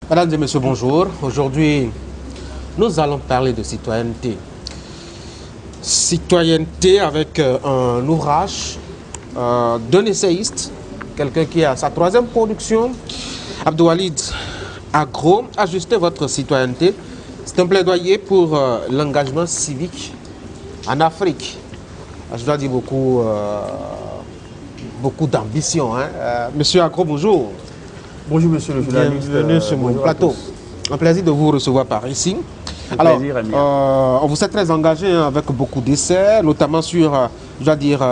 Mesdames et messieurs, bonjour. Aujourd'hui, nous allons parler de citoyenneté. Citoyenneté avec un ouvrage d'un essayiste, quelqu'un qui a sa troisième production, Abdouwalid Agro, Ajustez votre citoyenneté. C'est un plaidoyer pour l'engagement civique en Afrique. Je dois dire beaucoup d'ambition. Monsieur Agro, bonjour. Bonjour monsieur le journaliste. Bienvenue sur mon plateau. Un plaisir de vous recevoir par ici. Alors, on vous êtes très engagé avec beaucoup d'essais, notamment sur, je dois dire,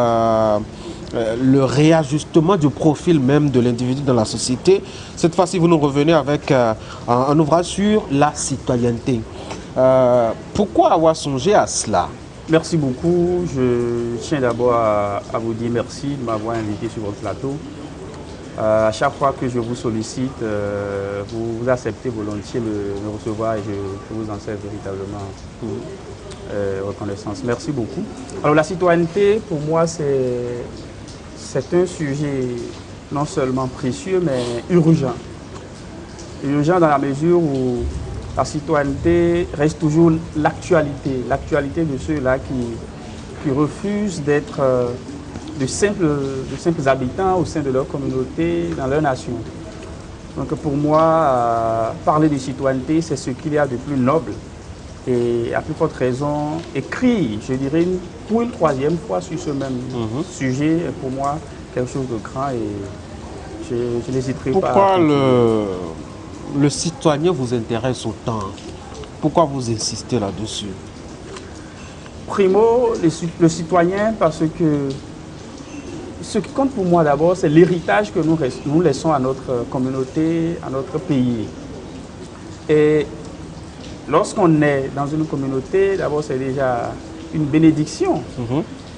le réajustement du profil même de l'individu dans la société. Cette fois-ci, vous nous revenez avec un ouvrage sur la citoyenneté. Pourquoi avoir songé à cela? Merci beaucoup. Je tiens d'abord à vous dire merci de m'avoir invité sur votre plateau. À chaque fois que je vous sollicite, vous acceptez volontiers de me recevoir et je vous en sais véritablement reconnaissance. Merci beaucoup. Alors la citoyenneté, pour moi, c'est un sujet non seulement précieux, mais urgent. Urgent dans la mesure où la citoyenneté reste toujours l'actualité de ceux-là qui refusent d'être de simples habitants au sein de leur communauté, dans leur nation. Donc pour moi, parler de citoyenneté, c'est ce qu'il y a de plus noble. Et à plus forte raison, écrire, je dirais, pour une troisième fois sur ce même sujet, est pour moi quelque chose de grand et je n'hésiterai pas. Pourquoi le citoyen vous intéresse autant? Pourquoi vous insistez là-dessus? Primo, le citoyen, parce que ce qui compte pour moi d'abord, c'est l'héritage que nous laissons à notre communauté, à notre pays. Et lorsqu'on est dans une communauté, d'abord c'est déjà une bénédiction.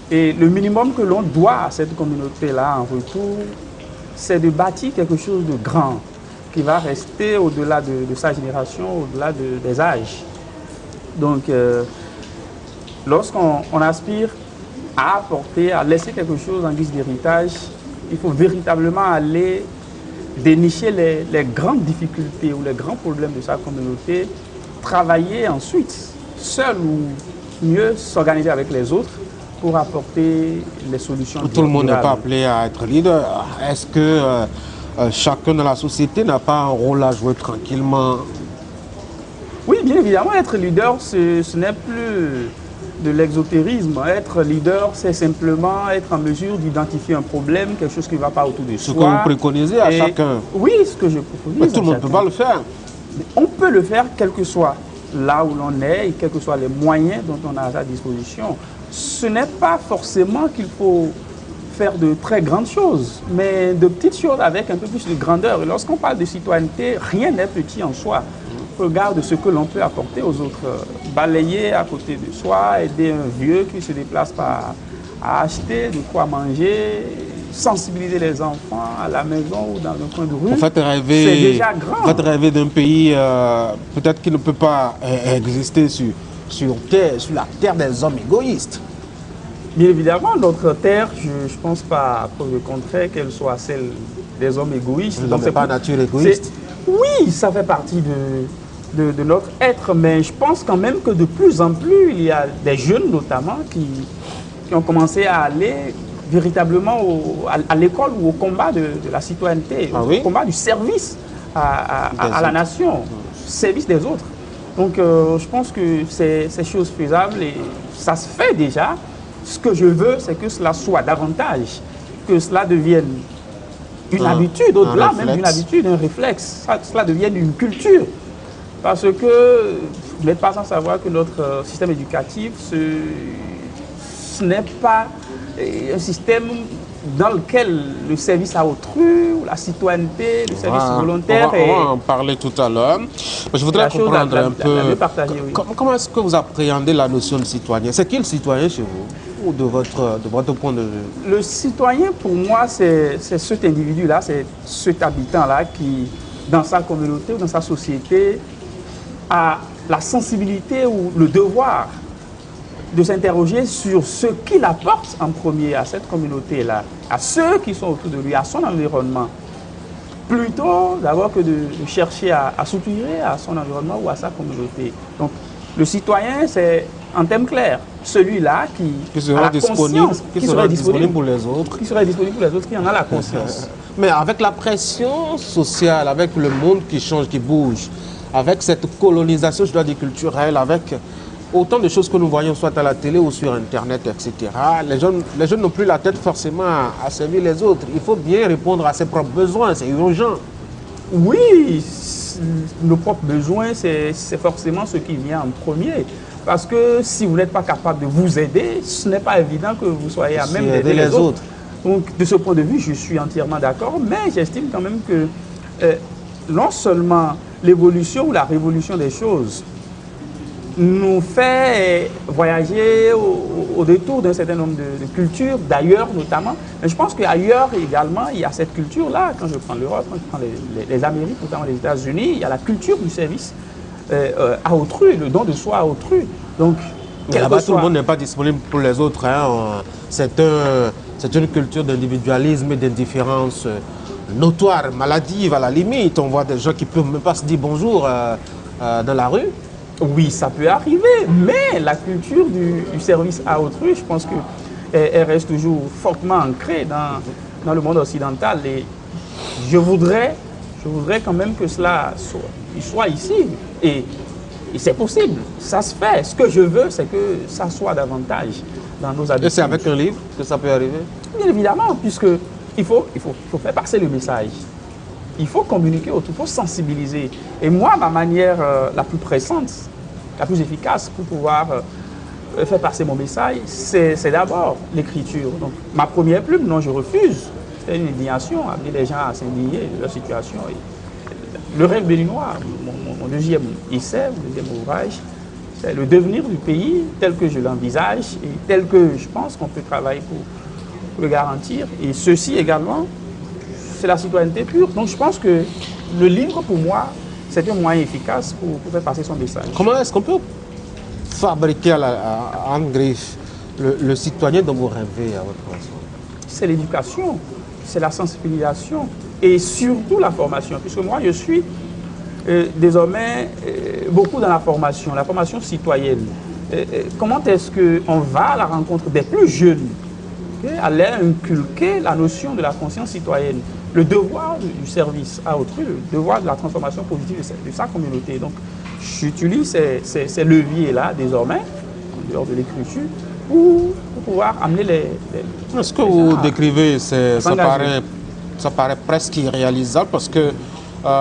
Et le minimum que l'on doit à cette communauté-là en retour, c'est de bâtir quelque chose de grand qui va rester au-delà de sa génération, au-delà des âges. Donc, lorsqu'on aspire à apporter, à laisser quelque chose en guise d'héritage, il faut véritablement aller dénicher les grandes difficultés ou les grands problèmes de sa communauté, travailler ensuite, seul ou mieux s'organiser avec les autres pour apporter les solutions. Tout le monde n'est pas appelé à être leader. Est-ce que chacun dans la société n'a pas un rôle à jouer tranquillement? Oui, bien évidemment, être leader, ce n'est plus de l'exotérisme. Être leader, c'est simplement être en mesure d'identifier un problème, quelque chose qui ne va pas autour de soi. Ce que vous préconisez à chacun. Oui, ce que je préconise. Mais tout le monde ne peut pas le faire. On peut le faire quel que soit là où l'on est et quels que soient les moyens dont on a à sa disposition. Ce n'est pas forcément qu'il faut faire de très grandes choses, mais de petites choses avec un peu plus de grandeur. Et lorsqu'on parle de citoyenneté, rien n'est petit en soi. Regarde ce que l'on peut apporter aux autres. Balayer à côté de soi, aider un vieux qui se déplace pas à acheter de quoi manger, sensibiliser les enfants à la maison ou dans un coin de rue. En fait, c'est déjà grand. Vous faites rêver d'un pays peut-être qui ne peut pas exister sur la terre des hommes égoïstes. Bien évidemment, notre terre, je ne pense pas, à preuve de contraire, qu'elle soit celle des hommes égoïstes. Nous n'avons pas nature égoïste. Oui, ça fait partie de notre être, mais je pense quand même que de plus en plus, il y a des jeunes notamment qui ont commencé à aller véritablement à l'école ou au combat de la citoyenneté, au combat du service à la nation, service des autres. Donc je pense que c'est chose faisable et ça se fait déjà. Ce que je veux, c'est que cela soit davantage, que cela devienne une habitude, au-delà même d'une habitude, un réflexe, cela devienne une culture. Parce que vous n'êtes pas sans savoir que notre système éducatif, ce n'est pas un système dans lequel le service à autrui, ou la citoyenneté, le service volontaire... On va en parler tout à l'heure. Je voudrais comprendre un peu comment est-ce que vous appréhendez la notion de citoyen. C'est qui le citoyen chez vous, ou de votre point de vue? Le citoyen, pour moi, c'est cet individu-là, c'est cet habitant-là qui, dans sa communauté ou dans sa société, a la sensibilité ou le devoir de s'interroger sur ce qu'il apporte en premier à cette communauté-là, à ceux qui sont autour de lui, à son environnement. plutôt d'abord que de chercher à s'outiller à son environnement ou à sa communauté. Donc, le citoyen, c'est un thème clair. Celui-là qui sera disponible pour les autres. Qui serait disponible pour les autres, qui en a la conscience. Mais avec la pression sociale, avec le monde qui change, qui bouge, avec cette colonisation, je dois dire, culturelle, avec autant de choses que nous voyons soit à la télé ou sur Internet, etc. Les jeunes n'ont plus la tête forcément à servir les autres. Il faut bien répondre à ses propres besoins, c'est urgent. Oui, nos propres besoins, c'est forcément ce qui vient en premier. Parce que si vous n'êtes pas capable de vous aider, ce n'est pas évident que vous soyez à même d'aider les autres. Donc, de ce point de vue, je suis entièrement d'accord, mais j'estime quand même que non seulement l'évolution ou la révolution des choses nous fait voyager au détour d'un certain nombre de cultures, d'ailleurs notamment. Mais je pense qu'ailleurs également, il y a cette culture-là. Quand je prends l'Europe, quand je prends les Amériques, notamment les États-Unis, il y a la culture du service à autrui, le don de soi à autrui. Donc, là-bas, tout le monde n'est pas disponible pour les autres. Hein. C'est une culture d'individualisme et d'indifférence notoire, maladive à la limite. On voit des gens qui ne peuvent même pas se dire bonjour dans la rue. Oui, ça peut arriver, mais la culture du service à autrui, je pense qu'elle reste toujours fortement ancrée dans le monde occidental. Et je voudrais quand même que cela soit ici. Et c'est possible, ça se fait. Ce que je veux, c'est que ça soit davantage dans nos habitudes. Et c'est avec un livre que ça peut arriver? Bien évidemment, puisqu'il faut faire passer le message. Il faut communiquer autour, il faut sensibiliser. Et moi, ma manière la plus pressante, la plus efficace pour pouvoir faire passer mon message, c'est d'abord l'écriture. Donc, ma première plume, non, je refuse. C'est une indignation, amener les gens à s'indigner de leur situation. Et le rêve béninois, mon deuxième essai, mon deuxième ouvrage, c'est le devenir du pays tel que je l'envisage et tel que je pense qu'on peut travailler pour le garantir. Et ceci également, c'est la citoyenneté pure. Donc je pense que le livre, pour moi, c'est un moyen efficace pour faire passer son message. Comment est-ce qu'on peut fabriquer en griffe le citoyen dont vous rêvez à votre façon? C'est l'éducation, c'est la sensibilisation et surtout la formation. Puisque moi, je suis désormais beaucoup dans la formation citoyenne. Comment est-ce qu'on va à la rencontre des plus jeunes, à leur inculquer la notion de la conscience citoyenne, le devoir du service à autrui, le devoir de la transformation positive de sa communauté. Donc, j'utilise ces leviers-là désormais, en dehors de l'écriture, pour pouvoir amener les ce que vous décrivez, ça paraît presque irréalisable parce que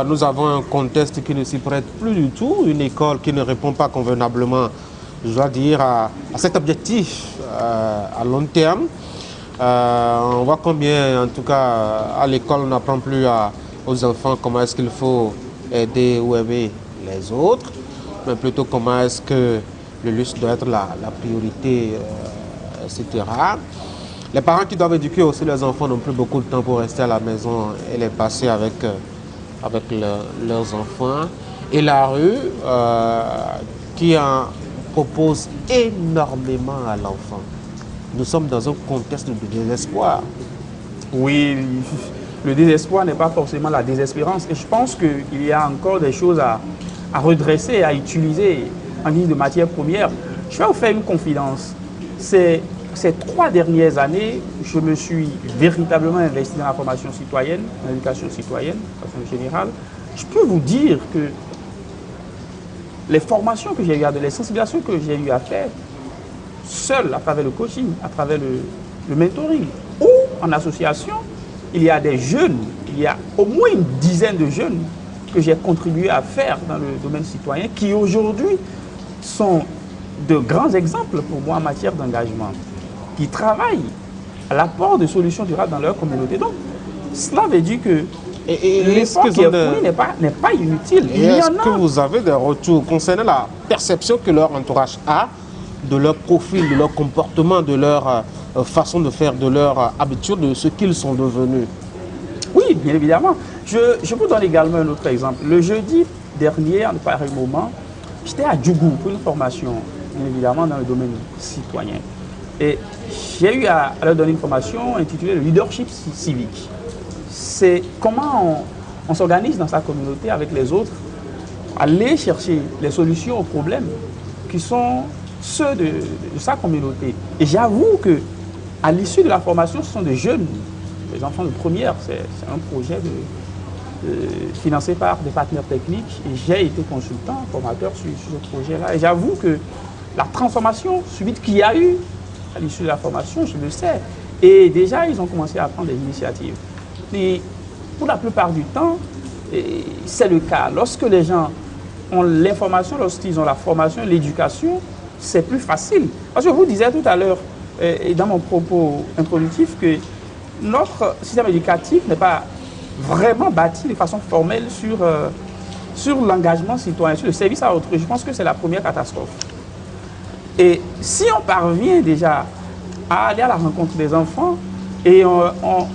nous avons un contexte qui ne s'y prête plus du tout, une école qui ne répond pas convenablement, je dois dire, à cet objectif à long terme. On voit combien, en tout cas, à l'école, on n'apprend plus aux enfants comment est-ce qu'il faut aider ou aimer les autres, mais plutôt comment est-ce que le luxe doit être la priorité, etc. Les parents qui doivent éduquer aussi les enfants n'ont plus beaucoup de temps pour rester à la maison et les passer avec leurs enfants. Et la rue, qui en propose énormément à l'enfant. Nous sommes dans un contexte de désespoir. Oui, le désespoir n'est pas forcément la désespérance. Et je pense qu'il y a encore des choses à redresser, à utiliser en guise de matière première. Je vais vous faire une confidence. Ces 3 dernières années, je me suis véritablement investi dans la formation citoyenne, dans l'éducation citoyenne, de façon générale. Je peux vous dire que les formations que j'ai eu, les sensibilisations que j'ai eu à faire, seul à travers le coaching, à travers le mentoring ou en association, il y a des jeunes, il y a au moins une dizaine de jeunes que j'ai contribué à faire dans le domaine citoyen qui aujourd'hui sont de grands exemples pour moi en matière d'engagement, qui travaillent à l'apport de solutions durables dans leur communauté. Donc, cela veut dire que l'effort qui est fourni n'est pas inutile. Est-ce que vous avez des retours concernant la perception que leur entourage a de leur profil, de leur comportement, de leur façon de faire, de leur habitude, de ce qu'ils sont devenus? Oui, bien évidemment. Je vous donne également un autre exemple. Le jeudi dernier, en pareil moment, j'étais à Djougou pour une formation, bien évidemment, dans le domaine citoyen. Et j'ai eu à leur donner une formation intitulée le leadership civique. C'est comment on s'organise dans sa communauté avec les autres, aller chercher les solutions aux problèmes qui sont ceux de sa communauté. Et j'avoue que à l'issue de la formation, ce sont des jeunes, des enfants de première. C'est un projet financé par des partenaires techniques. Et j'ai été consultant, formateur sur ce projet-là. Et j'avoue que la transformation subite qu'il y a eu à l'issue de la formation, je le sais. Et déjà, ils ont commencé à prendre des initiatives. Et pour la plupart du temps, c'est le cas. Lorsque les gens ont l'information, lorsqu'ils ont la formation, l'éducation, c'est plus facile. Parce que je vous disais tout à l'heure, et dans mon propos introductif, que notre système éducatif n'est pas vraiment bâti de façon formelle sur l'engagement citoyen, sur le service à autrui. Je pense que c'est la première catastrophe. Et si on parvient déjà à aller à la rencontre des enfants et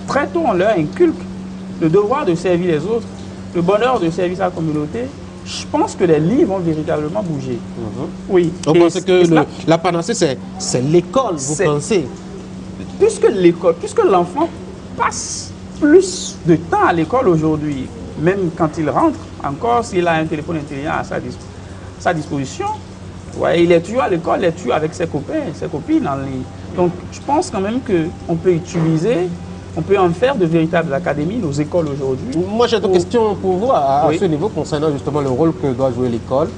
très tôt on leur inculque le devoir de servir les autres, le bonheur de servir sa communauté, je pense que les lits vont véritablement bouger. Oui. Vous pensez que la panacée, c'est l'école, vous pensez? Puisque l'enfant passe plus de temps à l'école aujourd'hui, même quand il rentre, encore s'il a un téléphone intelligent à sa disposition, ouais, il est toujours à l'école, il est toujours avec ses copains, ses copines en ligne. Donc je pense quand même qu'on peut utiliser, on peut en faire de véritables académies, nos écoles aujourd'hui. Moi j'ai une question pour vous à ce niveau concernant justement le rôle que doit jouer l'école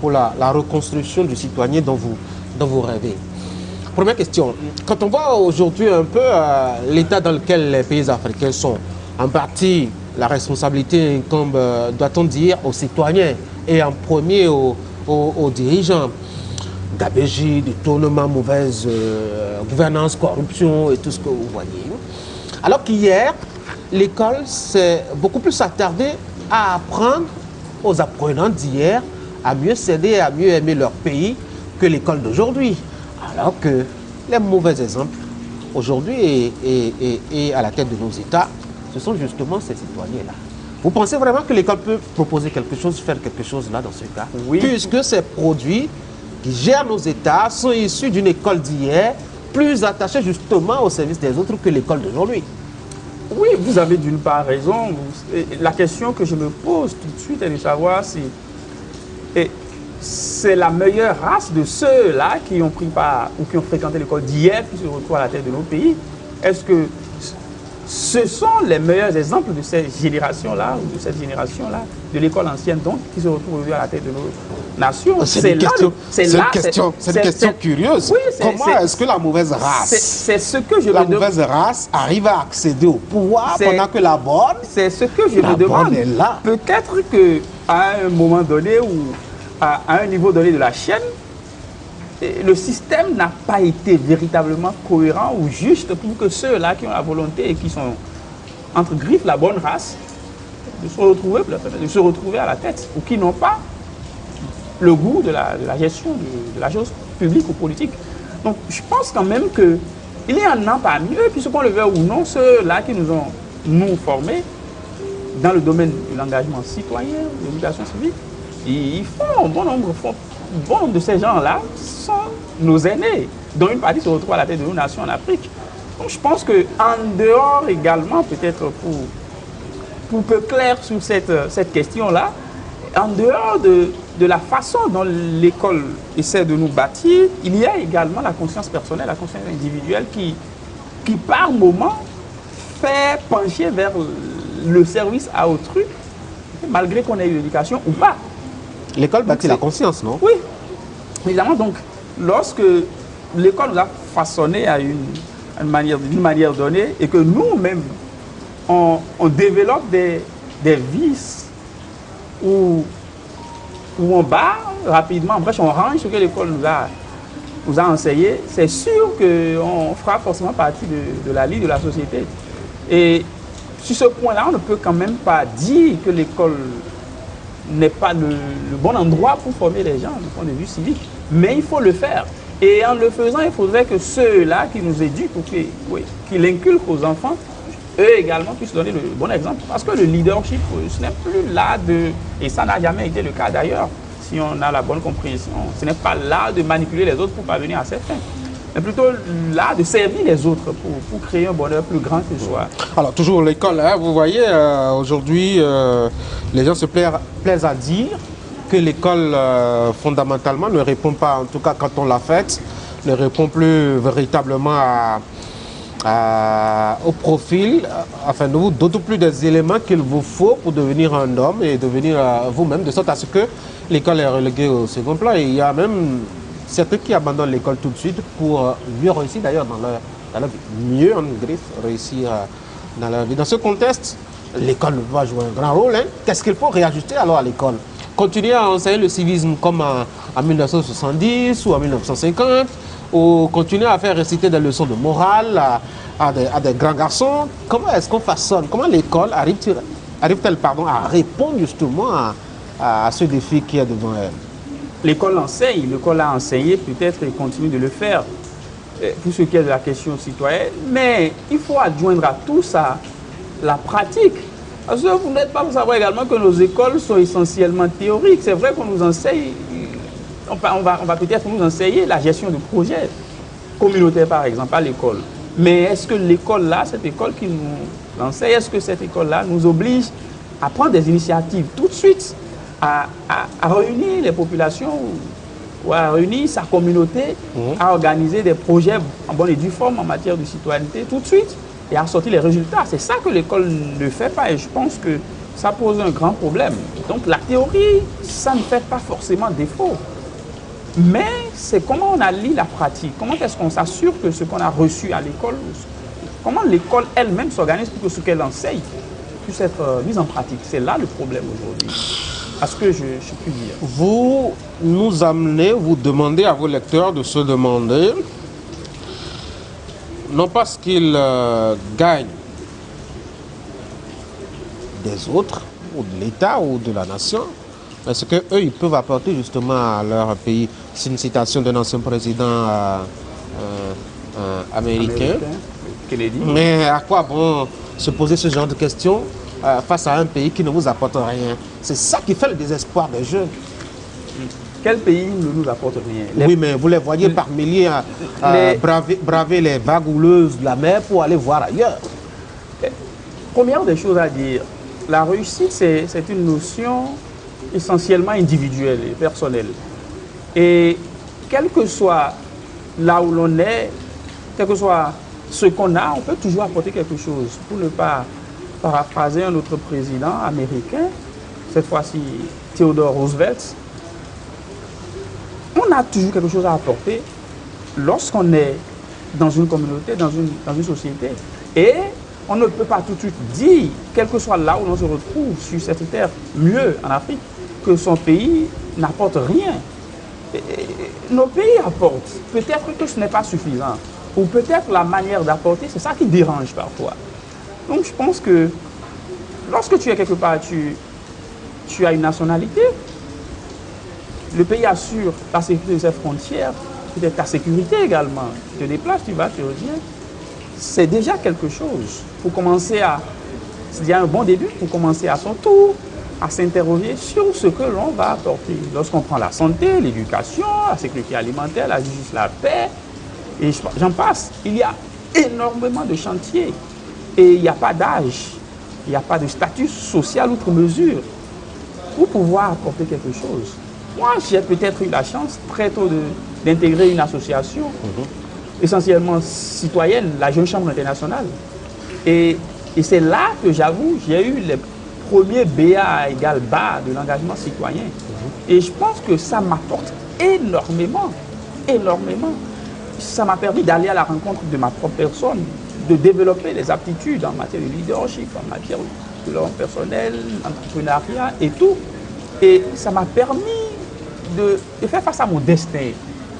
pour la reconstruction du citoyen dont vous rêvez. Première question, quand on voit aujourd'hui un peu l'état dans lequel les pays africains sont, en partie la responsabilité incombe, doit-on dire, aux citoyens et en premier aux dirigeants. Gabégie, détournement, mauvaise gouvernance, corruption et tout ce que vous voyez. Alors qu'hier, l'école s'est beaucoup plus attardée à apprendre aux apprenants d'hier à mieux s'aider et à mieux aimer leur pays que l'école d'aujourd'hui. Alors que les mauvais exemples aujourd'hui et à la tête de nos États, ce sont justement ces citoyens-là. Vous pensez vraiment que l'école peut proposer quelque chose, faire quelque chose là dans ce cas? Oui. Puisque ces produits qui gèrent nos États sont issus d'une école d'hier, plus attachée justement au service des autres que l'école d'aujourd'hui. Oui, vous avez d'une part raison. La question que je me pose tout de suite est de savoir si c'est la meilleure race de ceux-là qui ont pris part ou qui ont fréquenté l'école d'hier qui se retrouvent à la tête de nos pays. Est-ce que ce sont les meilleurs exemples de cette génération-là ou de cette génération-là, de l'école ancienne donc, qui se retrouvent aujourd'hui à la tête de nos nations? C'est une question curieuse. Oui, comment est-ce que la mauvaise race, c'est ce que je la mauvaise race arrive à accéder au pouvoir pendant que la bonne, c'est ce que je me demande. Peut-être qu'à un moment donné ou à un niveau donné de la chaîne, le système n'a pas été véritablement cohérent ou juste pour que ceux-là qui ont la volonté et qui sont entre griffes la bonne race de se retrouver à la tête ou qui n'ont pas le goût de la gestion de la chose publique ou politique. Donc je pense quand même qu'il y en a parmi eux, puisqu'on le veut ou non, ceux-là qui nous ont formés dans le domaine de l'engagement citoyen, de l'éducation civique, ils font bon nombre de ces gens-là sont nos aînés, dont une partie se retrouve à la tête de nos nations en Afrique. Donc je pense qu'en dehors également, peut-être pour peu clair sur cette question-là, en dehors de la façon dont l'école essaie de nous bâtir, il y a également la conscience personnelle, la conscience individuelle qui par moment fait pencher vers le service à autrui, malgré qu'on ait eu l'éducation ou pas. L'école bâtit la conscience, non? Oui, évidemment. Donc, lorsque l'école nous a façonné d'une manière donnée et que nous-mêmes, on développe des vices où on bat rapidement, bref, on range ce que l'école nous a enseigné, c'est sûr qu'on fera forcément partie de la ligne de la société. Et sur ce point-là, on ne peut quand même pas dire que l'école n'est pas le bon endroit pour former les gens du point de vue civique. Mais il faut le faire. Et en le faisant, il faudrait que ceux-là qui nous éduquent, qui l'inculquent aux enfants, eux également puissent donner le bon exemple. Parce que le leadership, ce n'est plus là et ça n'a jamais été le cas d'ailleurs, si on a la bonne compréhension, ce n'est pas là de manipuler les autres pour parvenir à ses fins. mais plutôt là de servir les autres pour créer un bonheur plus grand que soi. Alors toujours l'école, hein, vous voyez, aujourd'hui, les gens se plaisent à dire que l'école, fondamentalement, ne répond pas, en tout cas quand on l'a faite, ne répond plus véritablement au profil, enfin de vous, d'autant plus des éléments qu'il vous faut pour devenir un homme et devenir vous-même, de sorte à ce que l'école est reléguée au second plan. Et il y a même certains qui abandonnent l'école tout de suite pour mieux réussir d'ailleurs dans leur vie. Mieux, en griffe, réussir dans leur vie. Dans ce contexte, l'école va jouer un grand rôle. Hein. Qu'est-ce qu'il faut réajuster alors à l'école? Continuer à enseigner le civisme comme en 1970 ou en 1950, ou continuer à faire réciter des leçons de morale à des grands garçons. Comment est-ce qu'on façonne? Comment l'école arrive-t-elle à répondre justement à ce défi qui est devant elle? L'école enseigne, l'école a enseigné, peut-être et continue de le faire pour ce qui est de la question citoyenne, mais il faut adjoindre à tout ça la pratique. Parce que vous n'êtes pas, vous savez également que nos écoles sont essentiellement théoriques. C'est vrai qu'on nous enseigne, on va peut-être nous enseigner la gestion de projets communautaires par exemple à l'école. Mais est-ce que l'école là, cette école qui nous enseigne, est-ce que cette école là nous oblige à prendre des initiatives tout de suite, à réunir les populations ou à réunir sa communauté, à organiser des projets en bonne et due forme en matière de citoyenneté tout de suite et à sortir les résultats? C'est ça que l'école ne fait pas et je pense que ça pose un grand problème. Donc la théorie, ça ne fait pas forcément défaut. Mais c'est comment on allie la pratique, comment est-ce qu'on s'assure que ce qu'on a reçu à l'école, comment l'école elle-même s'organise pour que ce qu'elle enseigne puisse être mis en pratique. C'est là le problème aujourd'hui, à ce que je puis dire. Vous nous amenez, vous demandez à vos lecteurs de se demander, non pas ce qu'ils gagnent des autres, ou de l'État, ou de la nation, mais ce qu'eux, ils peuvent apporter justement à leur pays. C'est une citation d'un ancien président américain. Kennedy. Mais à quoi bon se poser ce genre de questions face à un pays qui ne vous apporte rien? C'est ça qui fait le désespoir des jeunes. Quel pays ne nous apporte rien? Oui, mais vous les voyez par milliers braver les vagues houleuses de la mer pour aller voir ailleurs. Première des choses à dire, la réussite, c'est une notion essentiellement individuelle et personnelle. Et quel que soit là où l'on est, quel que soit ce qu'on a, on peut toujours apporter quelque chose. Pour ne pas paraphraser un autre président américain, cette fois-ci Theodore Roosevelt, on a toujours quelque chose à apporter lorsqu'on est dans une communauté, dans une société. Et on ne peut pas tout de suite dire, quel que soit là où l'on se retrouve sur cette terre, mieux en Afrique, que son pays n'apporte rien. Nos pays apportent. Peut-être que ce n'est pas suffisant. Ou peut-être la manière d'apporter, c'est ça qui dérange parfois. Donc je pense que lorsque tu es quelque part, tu as une nationalité, le pays assure la sécurité de ses frontières, peut-être ta sécurité également. Tu te déplaces, tu vas, tu reviens. C'est déjà quelque chose. Pour commencer c'est déjà un bon début pour commencer à son tour à s'interroger sur ce que l'on va apporter. Lorsqu'on prend la santé, l'éducation, la sécurité alimentaire, la justice, la paix, et j'en passe, il y a énormément de chantiers. Et il n'y a pas d'âge, il n'y a pas de statut social outre mesure pour pouvoir apporter quelque chose. Moi, j'ai peut-être eu la chance très tôt d'intégrer une association essentiellement citoyenne, la Jeune Chambre internationale. Et c'est là que j'avoue, j'ai eu les premiers BA égale BA de l'engagement citoyen. Et je pense que ça m'apporte énormément, énormément. Ça m'a permis d'aller à la rencontre de ma propre personne, de développer des aptitudes en matière de leadership, en matière de développement personnel, entrepreneuriat et tout. Et ça m'a permis de faire face à mon destin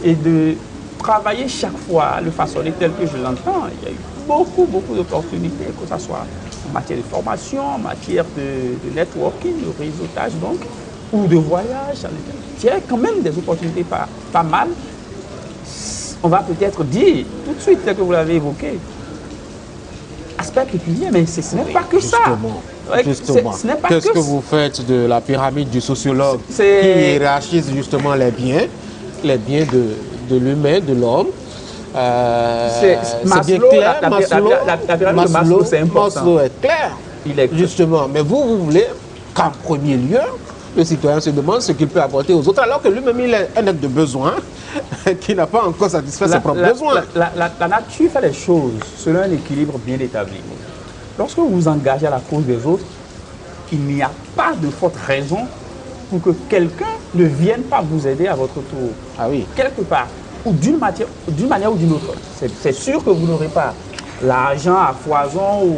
et de travailler chaque fois à le façonner tel que je l'entends. Il y a eu beaucoup d'opportunités, que ce soit en matière de formation, en matière de networking, de réseautage donc, ou de voyage. Il y a quand même des opportunités pas mal. On va peut-être dire tout de suite, tel que vous l'avez évoqué, aspect pécuniaire, mais ce n'est pas que justement, ça. Justement, qu'est-ce que vous faites de la pyramide du sociologue qui hiérarchise justement les biens de l'humain, de l'homme, c'est bien clair. La pyramide de Maslow, c'est important. Maslow est clair, il est justement. Mais vous voulez qu'en premier lieu, le citoyen se demande ce qu'il peut apporter aux autres, alors que lui-même, il est un être de besoin qui n'a pas encore satisfait ses propres besoins. La nature fait les choses selon un équilibre bien établi. Lorsque vous vous engagez à la cause des autres, il n'y a pas de forte raison pour que quelqu'un ne vienne pas vous aider à votre tour. Ah oui. Quelque part, ou d'une manière ou d'une autre. C'est sûr que vous n'aurez pas l'argent à foison ou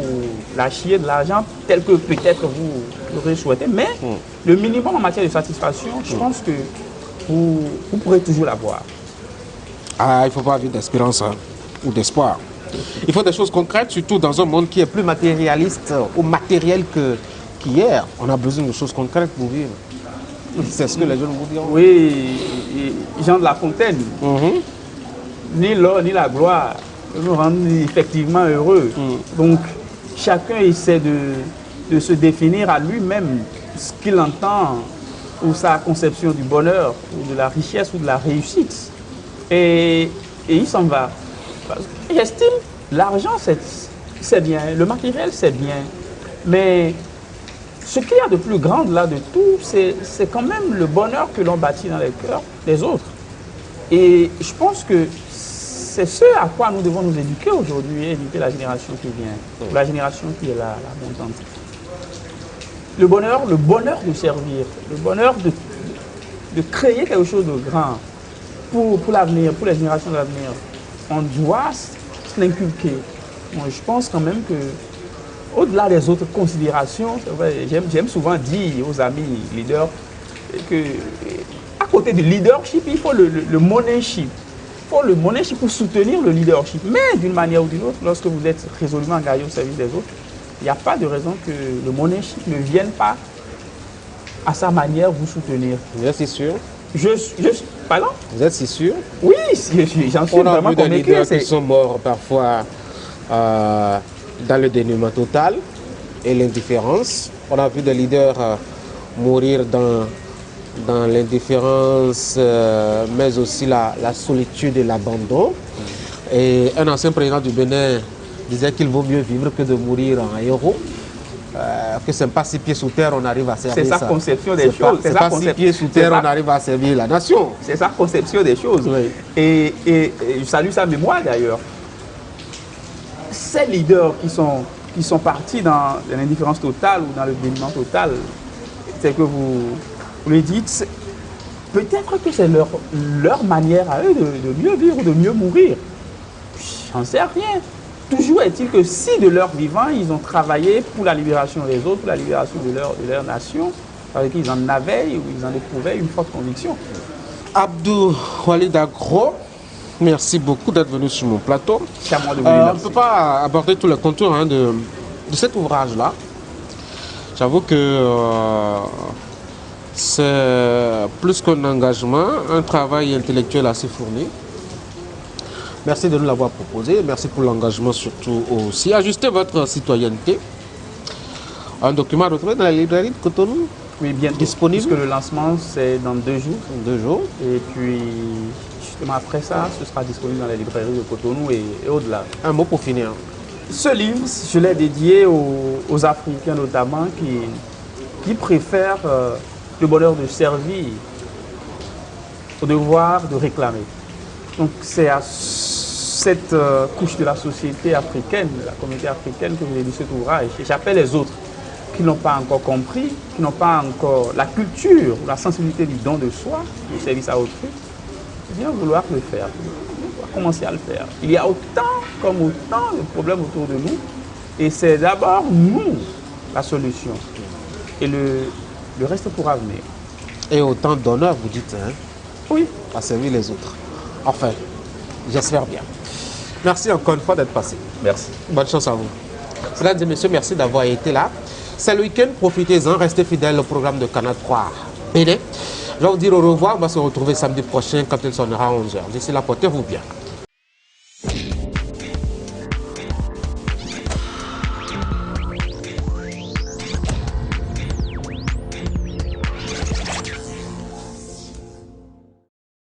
la chier de l'argent tel que peut-être vous l'aurez souhaité, mais le minimum en matière de satisfaction, je pense que vous pourrez toujours l'avoir. Ah, il ne faut pas avoir d'espérance ou d'espoir. Il faut des choses concrètes, surtout dans un monde qui est plus matérialiste ou matériel qu'hier. On a besoin de choses concrètes pour vivre. C'est ce que les jeunes vous diront. Oui, Jean de La Fontaine, ni l'or ni la gloire nous rendent effectivement heureux. Donc, chacun essaie de se définir à lui-même ce qu'il entend ou sa conception du bonheur, ou de la richesse, ou de la réussite. Et il s'en va. J'estime, l'argent, c'est bien, le matériel, c'est bien, mais ce qu'il y a de plus grand là de tout, c'est quand même le bonheur que l'on bâtit dans les cœurs des autres. Et je pense que c'est ce à quoi nous devons nous éduquer aujourd'hui et éduquer la génération qui vient, la génération qui est là, la montante. Le bonheur de servir, le bonheur de créer quelque chose de grand pour l'avenir, pour les générations de l'avenir. On doit se l'inculquer. Je pense quand même que, au-delà des autres considérations, j'aime souvent dire aux amis leaders que, à côté du leadership, il faut le moneyship. Il faut le moneyship pour soutenir le leadership. Mais d'une manière ou d'une autre, lorsque vous êtes résolument engagé au service des autres, il n'y a pas de raison que le moneyship ne vienne pas à sa manière vous soutenir. Vous êtes si sûr? Pardon? Vous êtes si sûr? Oui, j'en suis vraiment convaincu. On a vu des leaders qui sont morts parfois dans le dénuement total et l'indifférence. On a vu des leaders mourir dans l'indifférence, mais aussi la solitude et l'abandon. Et un ancien président du Bénin disait qu'il vaut mieux vivre que de mourir en héros. Que c'est pas 6 pieds sous terre, on arrive à servir. C'est sa conception des choses. C'est pas 6 pieds sous terre, on arrive à servir la nation. C'est sa conception des choses. Oui. Et je salue sa mémoire d'ailleurs. Ces leaders qui sont partis dans l'indifférence totale ou dans le dénuement total, c'est que vous le dites, peut-être que c'est leur manière à eux de mieux vivre, de mieux mourir. J'en sais rien. Toujours est-il que si de leur vivant, ils ont travaillé pour la libération des autres, pour la libération de leur nation, avec qui ils en avaient ou ils en éprouvaient une forte conviction. Abdou Walid Agro, merci beaucoup d'être venu sur mon plateau. C'est à moi de vous on ne peut pas aborder tous les contours de cet ouvrage-là. J'avoue que c'est plus qu'un engagement, un travail intellectuel assez fourni. Merci de nous l'avoir proposé. Merci pour l'engagement surtout aussi. Ajustez votre citoyenneté. Un document retrouvé dans la librairie de Cotonou. Oui, bien disponible. Puisque le lancement, c'est dans 2 jours. 2 jours. Et puis, justement après ça, ce sera disponible dans les librairies de Cotonou et au-delà. Un mot pour finir. Ce livre, je l'ai dédié aux Africains notamment qui préfèrent le bonheur de servir au devoir de réclamer. Donc c'est à cette couche de la société africaine, de la communauté africaine que j'ai lu cet ouvrage. Et j'appelle les autres qui n'ont pas encore compris, qui n'ont pas encore la culture, la sensibilité du don de soi, du service à autrui, bien vouloir le faire, commencer à le faire. Il y a autant de problèmes autour de nous et c'est d'abord nous la solution. Et le reste pourra venir. Et autant d'honneur, vous dites, hein, oui, à servir les autres. Enfin, j'espère bien. Merci encore une fois d'être passé. Merci. Bonne chance à vous. Mesdames et messieurs, merci d'avoir été là. C'est le week-end, profitez-en, restez fidèles au programme de Canal 3 PD. Je vais vous dire au revoir, on va se retrouver samedi prochain quand il sonnera à 11h. D'ici là, portez-vous bien.